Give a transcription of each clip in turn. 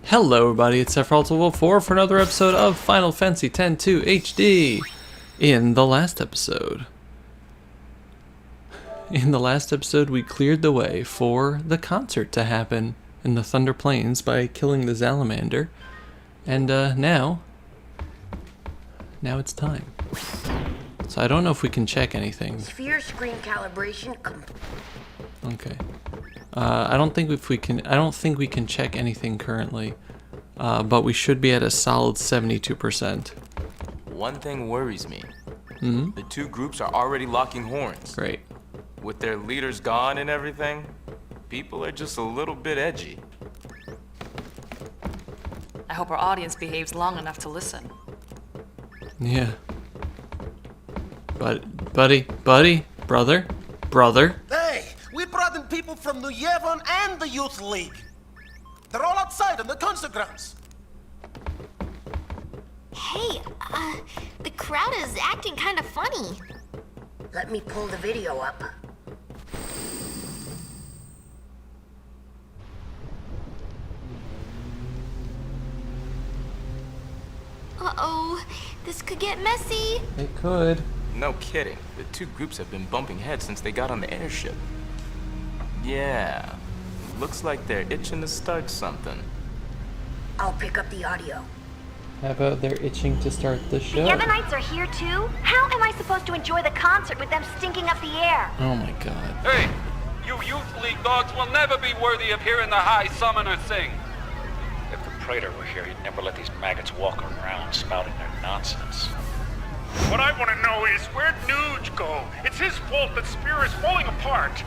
Hello everybody, it's Sephiroth4 for another episode of Final Fantasy X-2 HD. In the last episode we cleared the way for the concert to happen in the Thunder Plains by killing the Salamander. And now it's time. So I don't know if we can check anything. Sphere screen calibration complete. Okay. I don't think we can check anything currently. But we should be at a solid 72%. One thing worries me. Mm-hmm. The two groups are already locking horns. Great. With their leaders gone and everything, people are just a little bit edgy. I hope our audience behaves long enough to listen. Yeah. Buddy, brother. Hey, we brought in people from New Yevon and the Youth League. They're all outside on the concert grounds. Hey, the crowd is acting kind of funny. Let me pull the video up. Uh-oh, this could get messy. It could. No kidding. The two groups have been bumping heads since they got on the airship. Yeah. Looks like they're itching to start something. I'll pick up the audio. How about they're itching to start the show? The Yevonites are here too? How am I supposed to enjoy the concert with them stinking up the air? Oh my god. Hey, you Youth League dogs will never be worthy of hearing the High Summoner sing. If the Praetor were here, he'd never let these maggots walk around spouting their nonsense. What I want to know is, where'd Nuge go? It's his fault that Spira is falling apart.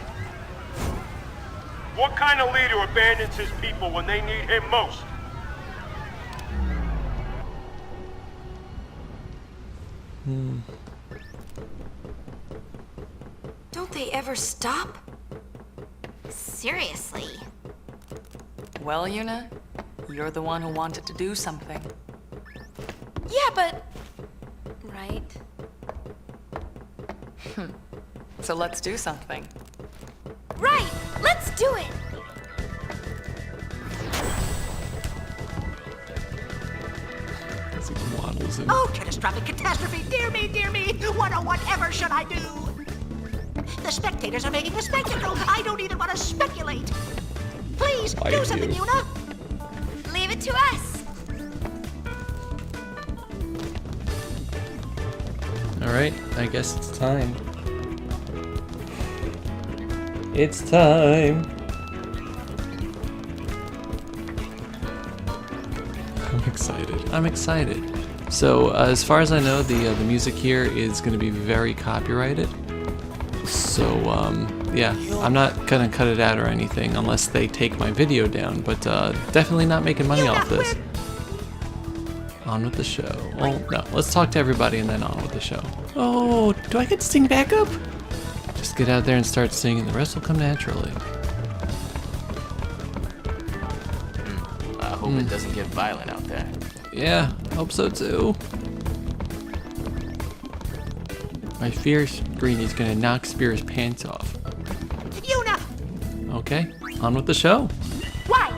What kind of leader abandons his people when they need him most? Don't they ever stop? Seriously. Well, Yuna, you're the one who wanted to do something. Yeah, but... Right. So let's do something. Right! Let's do it! As he waddles in. Oh, catastrophic catastrophe! Dear me, dear me! Whatever should I do? The spectators are making a spectacle. I don't even want to speculate. Please, do something, Yuna! Leave it to us! Alright, I guess it's time. It's time! I'm excited. So, as far as I know, the music here is going to be very copyrighted. So, yeah, I'm not going to cut it out or anything unless they take my video down, but definitely not making money off this. On with the show. Well, no, let's talk to everybody and then on with the show. Oh, do I get to sing backup? Just get out there and start singing, the rest will come naturally. I hope it doesn't get violent out there. Yeah, hope so too. My fear screen is gonna knock Spira's pants off. Yuna! Okay, on with the show. Why?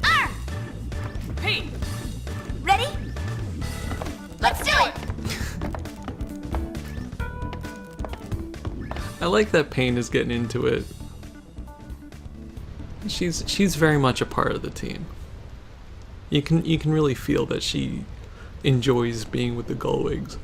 R! P! Ready? Let's do it! I like that Pain is getting into it. She's very much a part of the team. You can really feel that she enjoys being with the Gullwigs.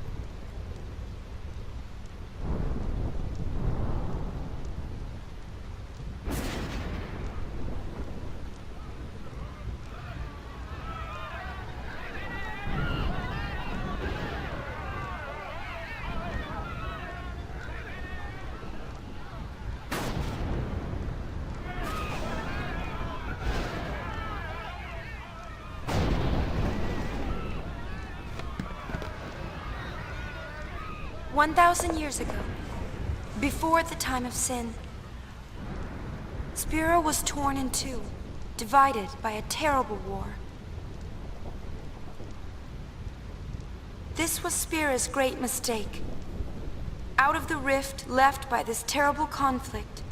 One 1,000 years ago, before the time of sin, Spira was torn in two, divided by a terrible war. This was Spira's great mistake. Out of the rift left by this terrible conflict,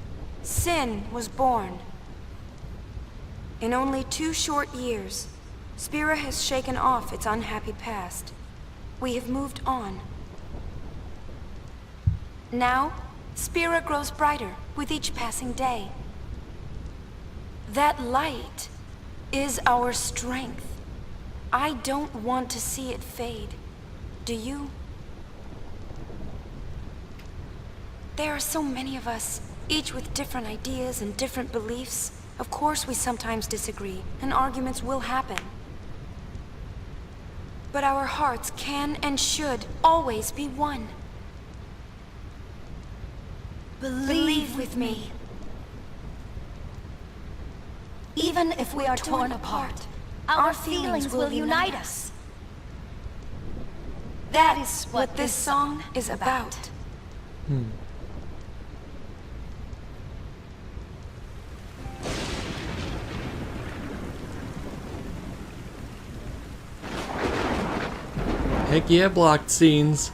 sin was born. In only 2 short years, Spira has shaken off its unhappy past. We have moved on. Now, Spira grows brighter with each passing day. That light is our strength. I don't want to see it fade. Do you? There are so many of us, each with different ideas and different beliefs. Of course we sometimes disagree, and arguments will happen. But our hearts can and should always be one. Believe with me. Even if we are torn apart, our feelings will unite us. That is what this song is about. Heck yeah, blocked scenes.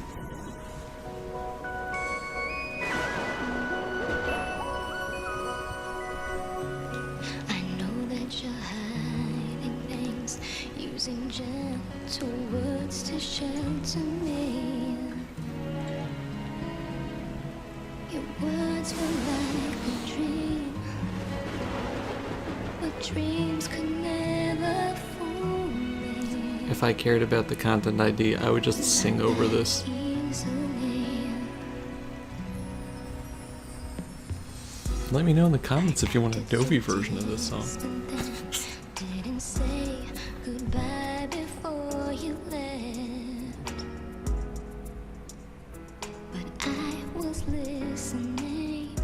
I know that you're hiding things, using gentle words to shelter me. Your words were like a dream, but dreams could never fool me. If I cared about the content ID, I would just sing over this. Let me know in the comments if you want an Adobe version of this song. Didn't say goodbye before you left, but I was listening.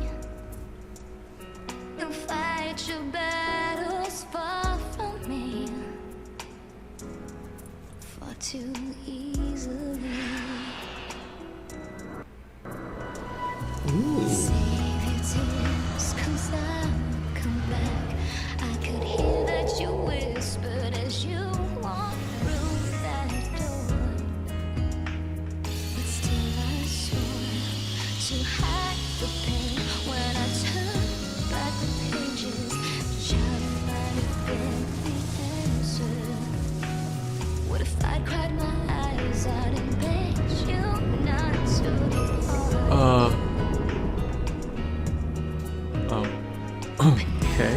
You'll fight your battles far from me, far too easily. Save your tears, 'cause I'll come back. I could hear that you whispered as you walked through that door, but still I swore to hide the pain when I turned back the pages, trying to find the answer. What if I cried my eyes out and begged you not to depart? Okay.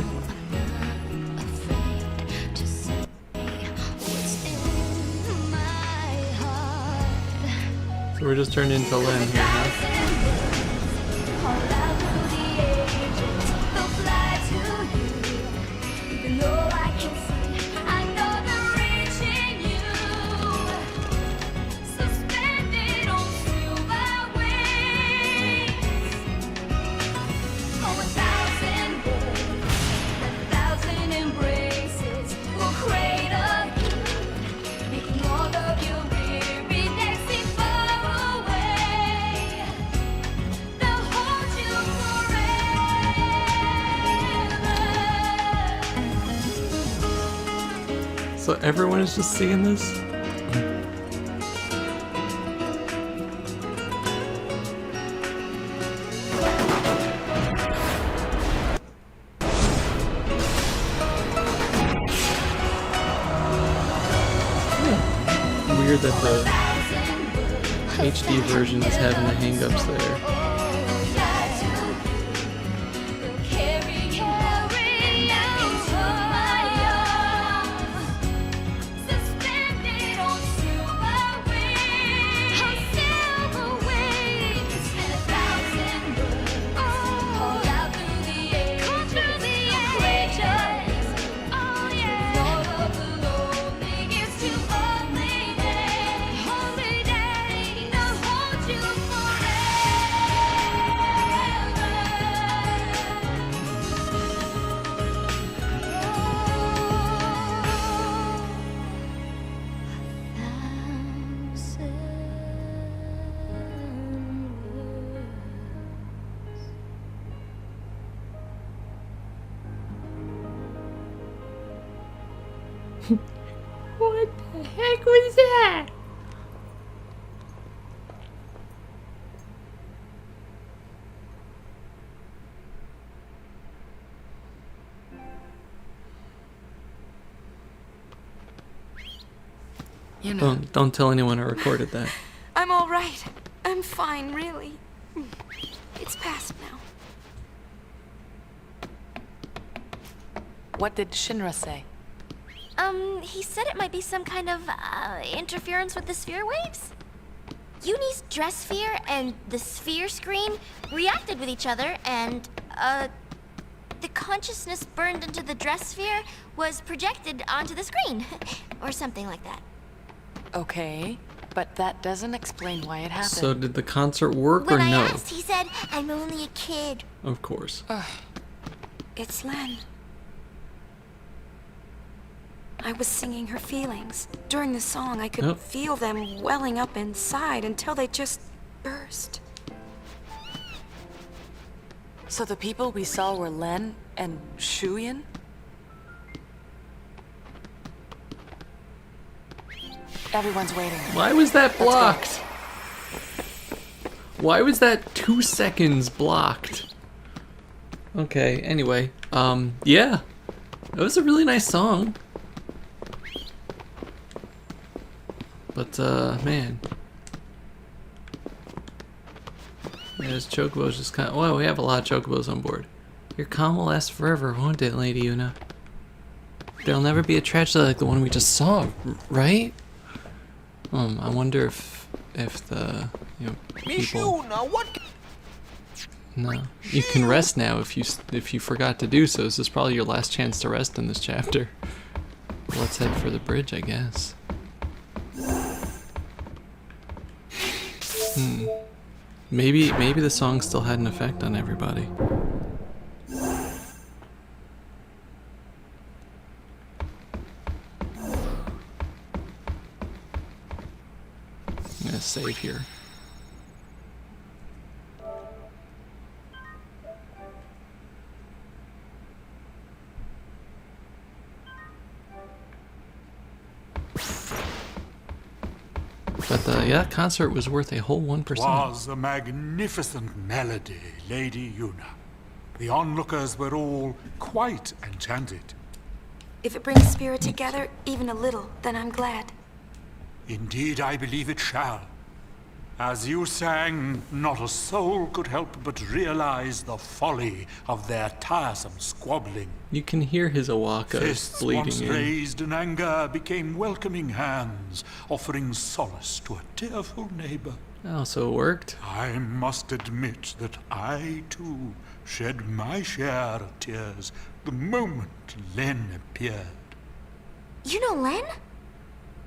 So we're just turned into Len here, huh? So everyone is just seeing this? Weird that the HD version is having the hang-ups there. What the heck was that? You know. Don't tell anyone I recorded that. I'm all right. I'm fine, really. It's past now. What did Shinra say? He said it might be some kind of, interference with the sphere waves. Uni's dress sphere and the sphere screen reacted with each other, and, the consciousness burned into the dress sphere was projected onto the screen. Or something like that. Okay, but that doesn't explain why it happened. So did the concert work or When I no? asked, he said, I'm only a kid. Of course. It's Len. I was singing her feelings. During the song, I could feel them welling up inside until they just burst. So the people we saw were Len and Shuyin? Everyone's waiting. Why was that blocked? Why was that 2 seconds blocked? Okay, anyway. Yeah. It was a really nice song. But, man. Yeah, this chocobo's just kind of... Well, we have a lot of chocobos on board. Your calm will last forever, won't it, Lady Yuna? There'll never be a tragedy like the one we just saw, right? I wonder if the, people... No. You can rest now if you forgot to do so. This is probably your last chance to rest in this chapter. Let's head for the bridge, I guess. Maybe the song still had an effect on everybody. I'm gonna save here. But yeah, that concert was worth a whole 1%. Was a magnificent melody, Lady Yuna. The onlookers were all quite enchanted. If it brings Spira together, even a little, then I'm glad. Indeed, I believe it shall. As you sang, not a soul could help but realize the folly of their tiresome squabbling. You can hear his Awaka Fists bleeding once in. raised in anger became welcoming hands, offering solace to a tearful neighbor. Oh, so it worked? I must admit that I, too, shed my share of tears the moment Len appeared. You know Len?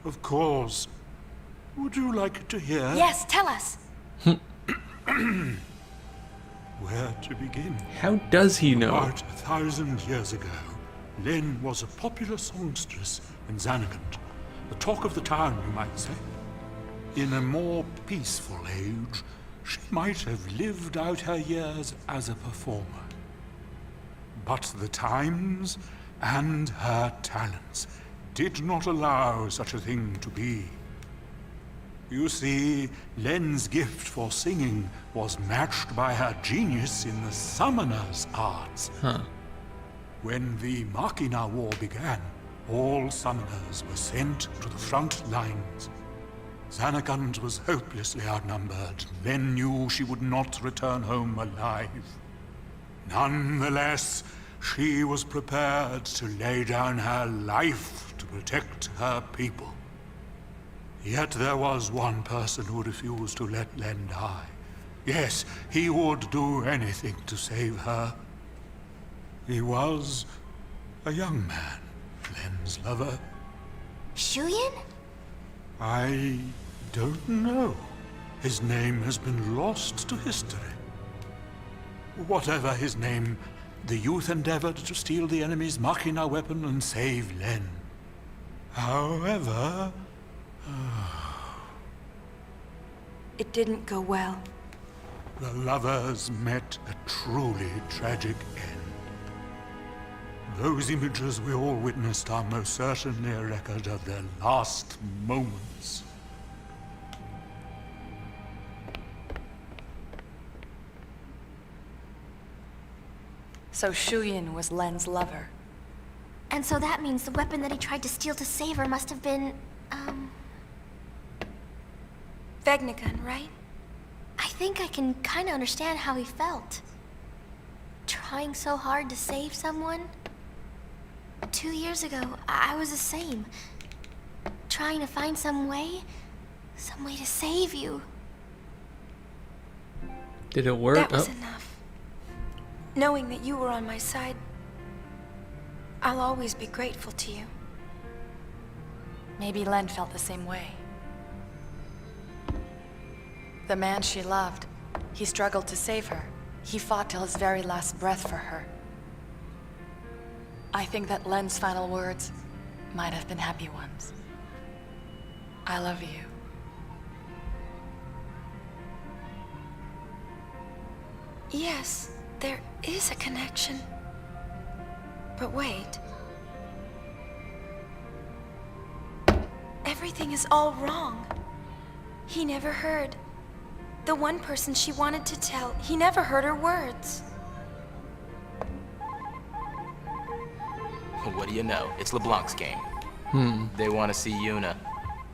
Of course. Would you like to hear? Yes, tell us. Where to begin? How does he know? About 1,000 years ago, Len was a popular songstress in Zanarkand. The talk of the town, you might say. In a more peaceful age, she might have lived out her years as a performer. But the times and her talents did not allow such a thing to be. You see, Len's gift for singing was matched by her genius in the summoner's arts. When the Machina War began, all summoners were sent to the front lines. Zanarkand was hopelessly outnumbered. Len knew she would not return home alive. Nonetheless, she was prepared to lay down her life to protect her people. Yet there was one person who refused to let Len die. Yes, he would do anything to save her. He was a young man, Len's lover. Shuyin? I don't know. His name has been lost to history. Whatever his name, the youth endeavored to steal the enemy's Machina weapon and save Len. However... It didn't go well. The lovers met a truly tragic end. Those images we all witnessed are most certainly a record of their last moments. So Shuyin was Len's lover. And so that means the weapon that he tried to steal to save her must have been, Vegnagun, right? I think I can kind of understand how he felt. Trying so hard to save someone. 2 years ago, I was the same. Trying to find some way to save you. Did it work? That was enough. Knowing that you were on my side, I'll always be grateful to you. Maybe Len felt the same way. The man she loved, he struggled to save her. He fought till his very last breath for her. I think that Len's final words might have been happy ones. I love you. Yes, there is a connection. But wait. Everything is all wrong. He never heard. The one person she wanted to tell, he never heard her words. What do you know? It's Leblanc's game. They want to see Yuna.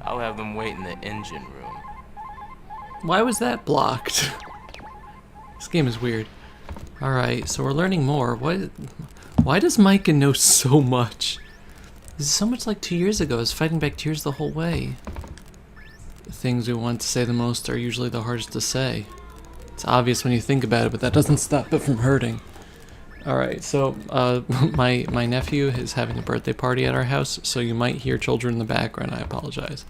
I'll have them wait in the engine room. Why was that blocked? This game is weird. Alright, so we're learning more. Why does Maechen know so much? This is so much like 2 years ago. I was fighting back tears the whole way. The things we want to say the most are usually the hardest to say. It's obvious when you think about it, but that doesn't stop it from hurting. Alright, so my nephew is having a birthday party at our house, so you might hear children in the background. I apologize.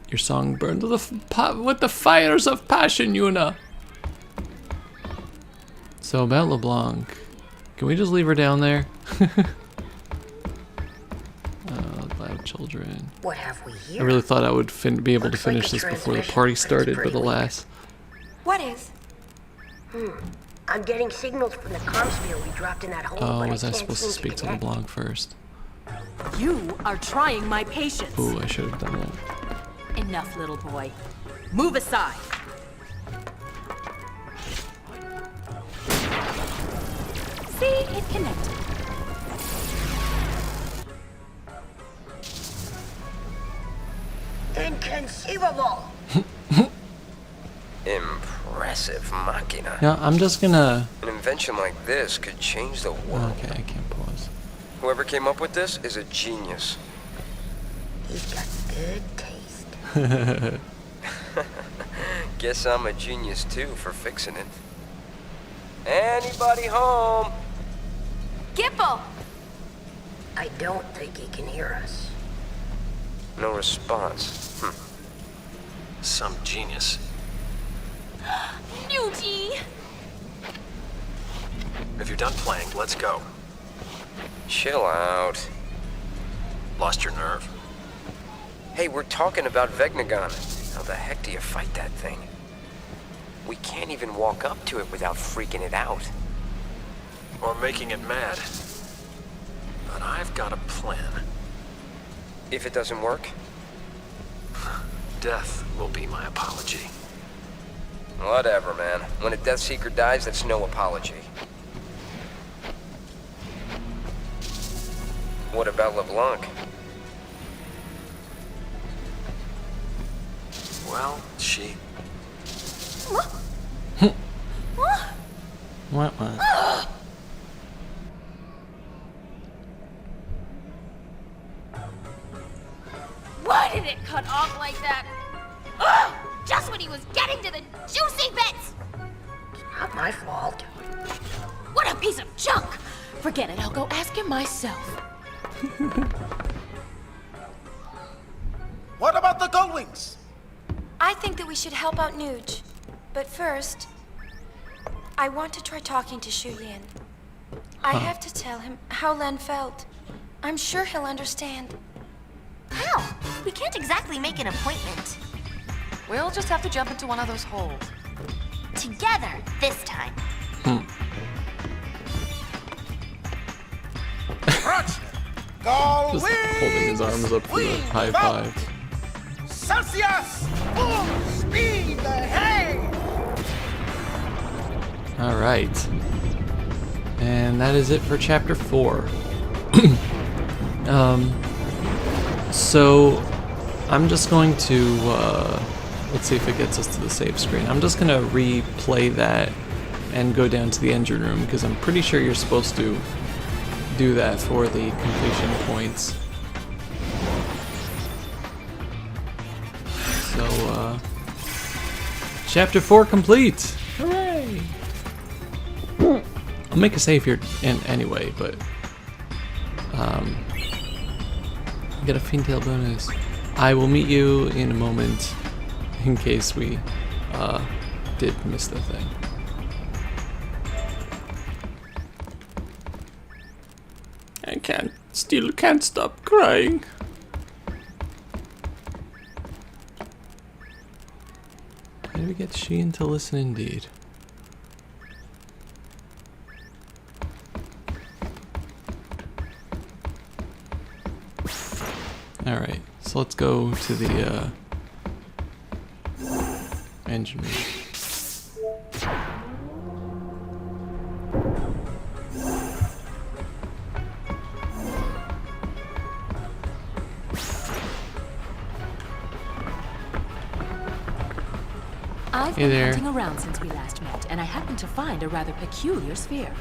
Your song burned with the fires of passion, Yuna. So about Leblanc, can we just leave her down there? Loud children. What have we here? I really thought I would be able to Looks like finish a this before the transmission. party That's started, pretty but alas. What is? I'm getting signals from the comm sphere we dropped in that hole. Oh, but was I can't supposed to seem speak to connect. LeBlanc first? You are trying my patience. Ooh, I should have done that. Enough, little boy. Move aside. See, it connected. Inconceivable! Impressive machina. Yeah, I'm just gonna... An invention like this could change the world. Okay, I can't pause. Whoever came up with this is a genius. He's got good taste. Guess I'm a genius too for fixing it. Anybody home? Gipple! I don't think he can hear us. No response. Some genius. Nugie! If you're done playing, let's go. Chill out. Lost your nerve? Hey, we're talking about Vegnagun. How the heck do you fight that thing? We can't even walk up to it without freaking it out. Or making it mad. But I've got a plan. If it doesn't work? Death will be my apology. Whatever, man. When a Death Seeker dies, that's no apology. What about Leblanc? Well, she... What? Why did it cut off like that? Ugh! Just when he was getting to the juicy bits! Not my fault. What a piece of junk! Forget it, I'll go ask him myself. What about the Gullwings? I think that we should help out Nuge. But first, I want to try talking to Shu Yin. I have to tell him how Len felt. I'm sure he'll understand. How? We can't exactly make an appointment. We'll just have to jump into one of those holes. Together, this time. Just holding his arms up for the high five. Celsius! Full speed ahead! Alright. And that is it for chapter 4. So I'm just going to Let's see if it gets us to the save screen. I'm just gonna replay that and go down to the engine room because I'm pretty sure you're supposed to do that for the completion points. So, Chapter 4 complete! Hooray! I'll make a save here anyway, but get a Fintail bonus. I will meet you in a moment in case we did miss the thing. I still can't stop crying. How do we get Sheehan to listen indeed? Alright, so let's go to the engine room. I've Hey been there. hunting around since we last met, and I happened to find a rather peculiar sphere.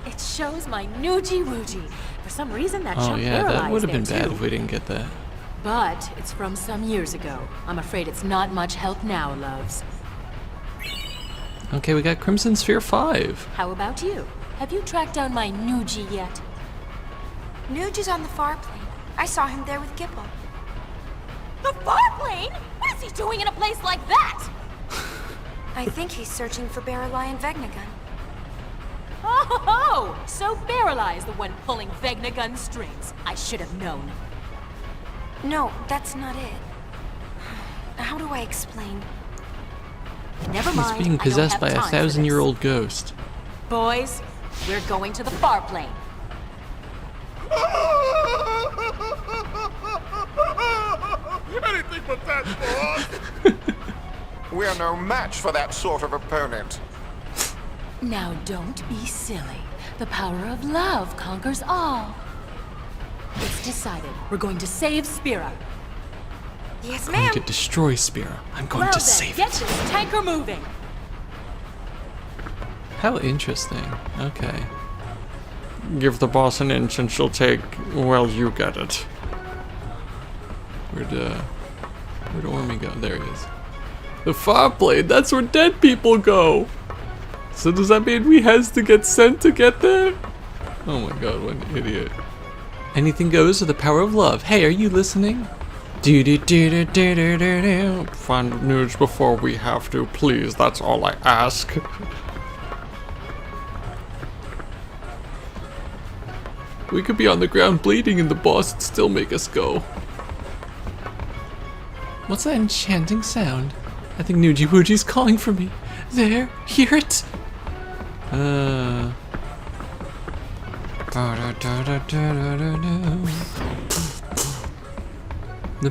It shows my Nuji-Wooji. For some reason, that Oh chunk yeah, that paralyzed would have been there, bad too. if we didn't get that. But it's from some years ago. I'm afraid it's not much help now, loves. Okay, we got Crimson Sphere 5. How about you? Have you tracked down my Nuji yet? Nuge is on the far plane. I saw him there with Gipple. The Farplane? What is he doing in a place like that? I think he's searching for Baralai and Vegnagun. Oh, so Baralai is the one pulling Vegnagun strings. I should have known. No, that's not it. How do I explain? Never He's mind. being I don't possessed have by a time for 1,000-year-old ghost. this. Boys, we're going to the Farplane. Anything but that, boss! We're no match for that sort of opponent. Now don't be silly. The power of love conquers all. It's decided. We're going to save Spira. Yes, I'm going to destroy Spira. I'm going to save get it. this tanker moving. How interesting. Okay. Give the boss an inch and she'll take, well, you get it. Where'd Ormy go? There he is. The Farblade, that's where dead people go! So does that mean we has to get sent to get there? Oh my god, what an idiot. Anything goes with the power of love. Hey, are you listening? Do do do do do do do do. Find Nuge before we have to, please. That's all I ask. We could be on the ground bleeding and the boss would still make us go. What's that enchanting sound? I think Nuji Wooji's calling for me. There, hear it? The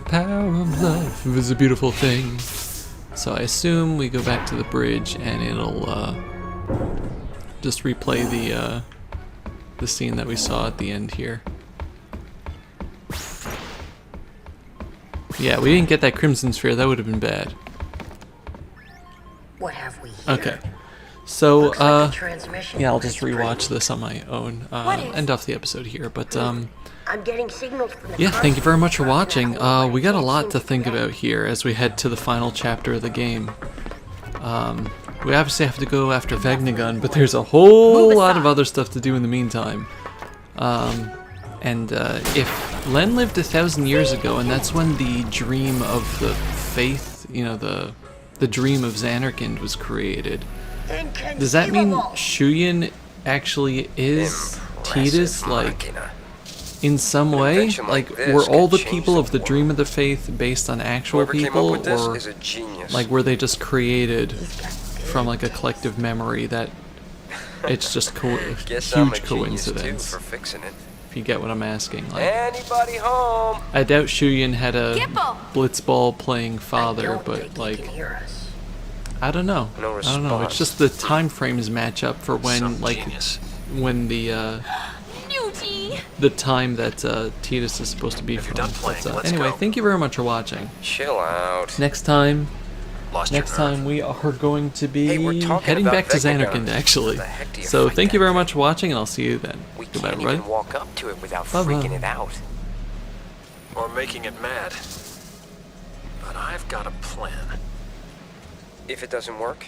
power of love is a beautiful thing. So I assume we go back to the bridge and it'll just replay the scene that we saw at the end here. Yeah, we didn't get that Crimson Sphere. That would have been bad. What have we here? Okay. So, Looks like a transmission. yeah, I'll just rewatch this on my own. End off the episode here, but I'm getting signals from the yeah, thank you very much for constant watching. We got a lot to think about here as we head to the final chapter of the game. We obviously have to go after Vegnagun, but there's a whole lot of other stuff to do in the meantime. If Len lived 1,000 years ago, and that's when the dream of the faith, you know, the dream of Xanarkand was created, does that mean Shuyin actually is Tidus, like, in some way? Like, were all the people of the dream of the faith based on actual people, or like were they just created from like a collective memory that it's just a huge coincidence? For fixing it. If you get what I'm asking. Like, Anybody home? I doubt Shuyin had a blitzball playing father, but like, I don't know. No I don't know. It's just the time frames match up for when, like, when the Nuji! the time that Tidus is supposed to be from. done playing, But, let's anyway, go. thank you very much for watching. Chill out. Next time, Lost your nerve. we are going to be Hey, we're talking heading about back to Vegnagon. Zanarkand, actually. How the heck do you So fight thank you that very much for watching, and I'll see you then. We Goodbye, can't everybody. even walk up to it without Bye-bye. freaking it out. Or making it mad. But I've got a plan. If it doesn't work,